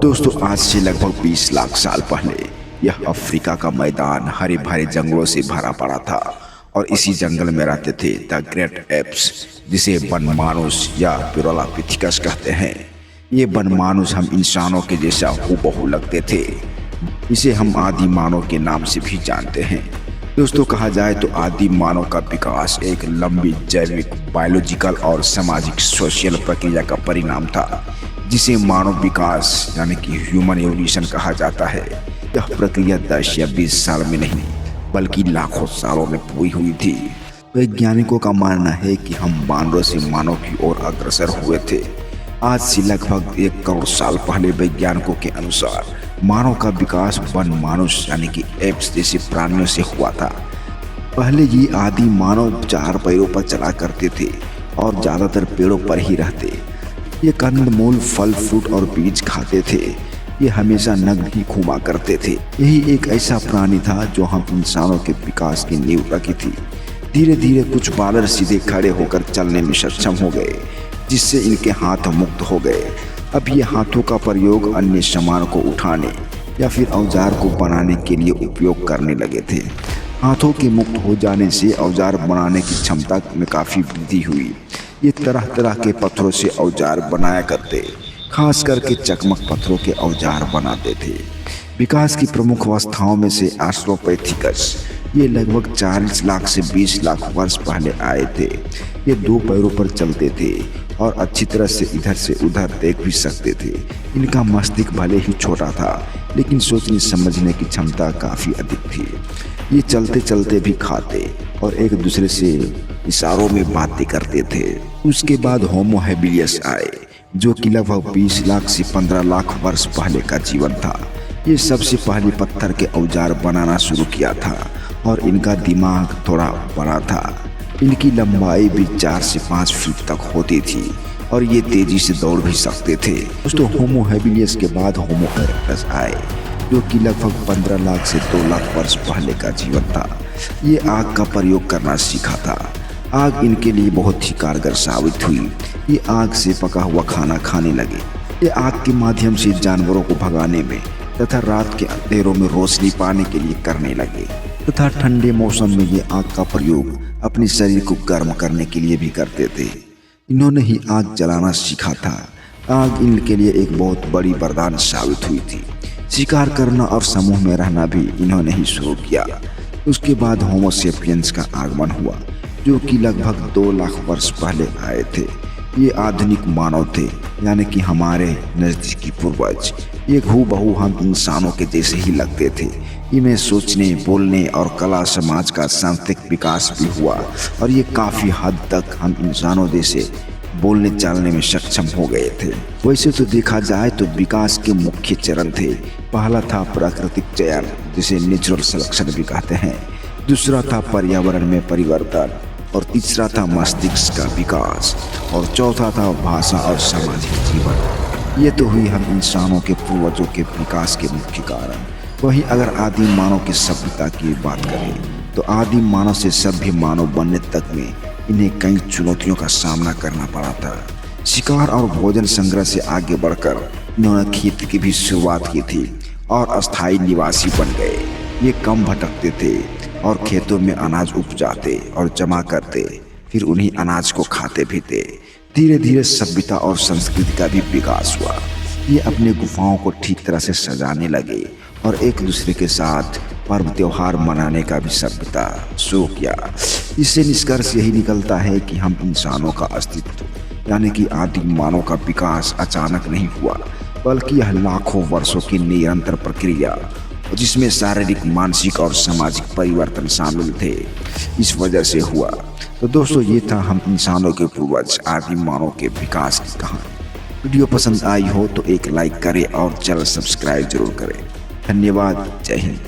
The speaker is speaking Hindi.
दोस्तों, आज से लगभग 20 लाख साल पहले यह अफ्रीका का मैदान हरे भरे जंगलों से भरा पड़ा था और इसी जंगल में रहते थे द ग्रेट एप्स, जिसे बनमानुस या पिरोलापिथिकस कहते हैं। ये बनमानुस हम इंसानों के जैसा हूबहू लगते थे। इसे हम आदि मानव के नाम से भी जानते हैं। दोस्तों, कहा जाए तो आदि मानव का विकास एक लंबी जैविक, बायोलॉजिकल और सामाजिक सोशल प्रक्रिया का परिणाम था, जिसे मानव विकास यानी कि ह्यूमन एवोल्यूशन कहा जाता है। यह प्रक्रिया 10 या 20 साल में नहीं बल्कि लाखों सालों में पूरी हुई थी। वैज्ञानिकों का मानना है कि हम बानरों से मानव की ओर अग्रसर हुए थे। आज से लगभग 1 करोड़ साल पहले वैज्ञानिकों के अनुसार मानव का विकास बनमानुस यानी कि एप्स जैसे प्राणियों से हुआ था। पहले ये आदि मानव 4 पैरों पर चला करते थे और ज्यादातर पेड़ों पर ही रहते। ये कंदमूल, फल, फ्रूट और बीज खाते थे। ये हमेशा नग्न ही घूमा करते थे। यही एक ऐसा प्राणी था जो हम इंसानों के विकास की नींव रखी थी। धीरे धीरे कुछ बानर सीधे खड़े होकर चलने में सक्षम हो गए, जिससे इनके हाथ मुक्त हो गए। अब ये हाथों का प्रयोग अन्य सामान को उठाने या फिर औजार को बनाने के लिए उपयोग करने लगे थे। हाथों के मुक्त हो जाने से औजार बनाने की क्षमता में काफ़ी वृद्धि हुई। ये तरह तरह के पत्थरों से औजार बनाया करते, खास करके चकमक पत्थरों के औजार बनाते थे। विकास की प्रमुख अवस्थाओं में से ऑस्ट्रोपैथिकस, ये लगभग 40 लाख से 20 लाख वर्ष पहले आए थे। ये 2 पैरों पर चलते थे और अच्छी तरह से इधर से उधर देख भी सकते थे। इनका मस्तिष्क भले ही छोटा था, लेकिन सोचने समझने की क्षमता काफ़ी अधिक थी। ये चलते चलते भी खाते और एक दूसरे से इशारों में बातें करते थे। उसके बाद होमो हैबिलियस आए, जो कि लगभग 20 लाख से 15 लाख वर्ष पहले का जीवन था। ये सबसे पहले पत्थर के औजार बनाना शुरू किया था और इनका दिमाग थोड़ा बड़ा था। इनकी लंबाई भी 4 से 5 फीट तक होती थी और ये तेजी से दौड़ भी सकते थे। दोस्तों, होमो हैबिलियस के बाद होमो इरेक्टस आए, जो कि लगभग 15 लाख से 2 लाख वर्ष पहले का जीवन था। ये आग का प्रयोग करना सीखा था। आग इनके लिए बहुत ही कारगर साबित हुई। ये आग से पका हुआ खाना खाने लगे। ये आग के माध्यम से जानवरों को भगाने में तथा रात के अंधेरों में रोशनी पाने के लिए करने लगे तथा ठंडे मौसम में ये आग का प्रयोग अपने शरीर को गर्म करने के लिए भी करते थे। इन्होंने ही आग जलाना सीखा था। आग इनके लिए एक बहुत बड़ी वरदान साबित हुई थी। शिकार करना और समूह में रहना भी इन्होंने ही शुरू किया। उसके बाद होमो सेपियंस का आगमन हुआ, जो कि लगभग 2 लाख वर्ष पहले आए थे। ये आधुनिक मानव थे, यानी कि हमारे नज़दीकी पूर्वज। ये हूबहू हम इंसानों के जैसे ही लगते थे। इनमें सोचने, बोलने और कला समाज का सांस्कृतिक विकास भी हुआ और ये काफ़ी हद तक हम इंसानों जैसे बोलने चालने में सक्षम हो गए थे। वैसे तो देखा जाए तो विकास के मुख्य चरण थे। पहला था प्राकृतिक चयन, जिसे नेचुरल सिलेक्शन भी कहते हैं। दूसरा था पर्यावरण में परिवर्तन और तीसरा था मस्तिष्क का विकास और चौथा था भाषा और सामाजिक जीवन। ये तो हुई हम इंसानों के पूर्वजों के विकास के मुख्य कारण। वहीं अगर आदि मानव की सभ्यता की बात करें तो आदि मानव से सभ्य मानव बनने तक में इन्हें कई चुनौतियों का सामना करना पड़ा था। शिकार और भोजन संग्रह से आगे बढ़कर इन्होंने खेती की भी शुरुआत की थी और अस्थायी निवासी बन गए। ये कम भटकते थे और खेतों में अनाज उपजाते और जमा करते, फिर उन्हीं अनाज को खाते भी थे। धीरे धीरे सभ्यता और संस्कृति का भी विकास हुआ। ये अपने गुफाओं को ठीक तरह से सजाने लगे और एक दूसरे के साथ पर्व त्योहार मनाने का भी सभ्यता शुरू किया। इससे निष्कर्ष यही निकलता है कि हम इंसानों का अस्तित्व यानी कि आदि मानव का विकास अचानक नहीं हुआ, बल्कि यह लाखों वर्षों की निरंतर प्रक्रिया जिसमें शारीरिक, मानसिक और सामाजिक परिवर्तन शामिल थे, इस वजह से हुआ। तो दोस्तों, ये था हम इंसानों के पूर्वज आदि मानव के विकास की कहानी। वीडियो पसंद आई हो तो एक लाइक करें और चैनल सब्सक्राइब जरूर करें। धन्यवाद। जय हिंद।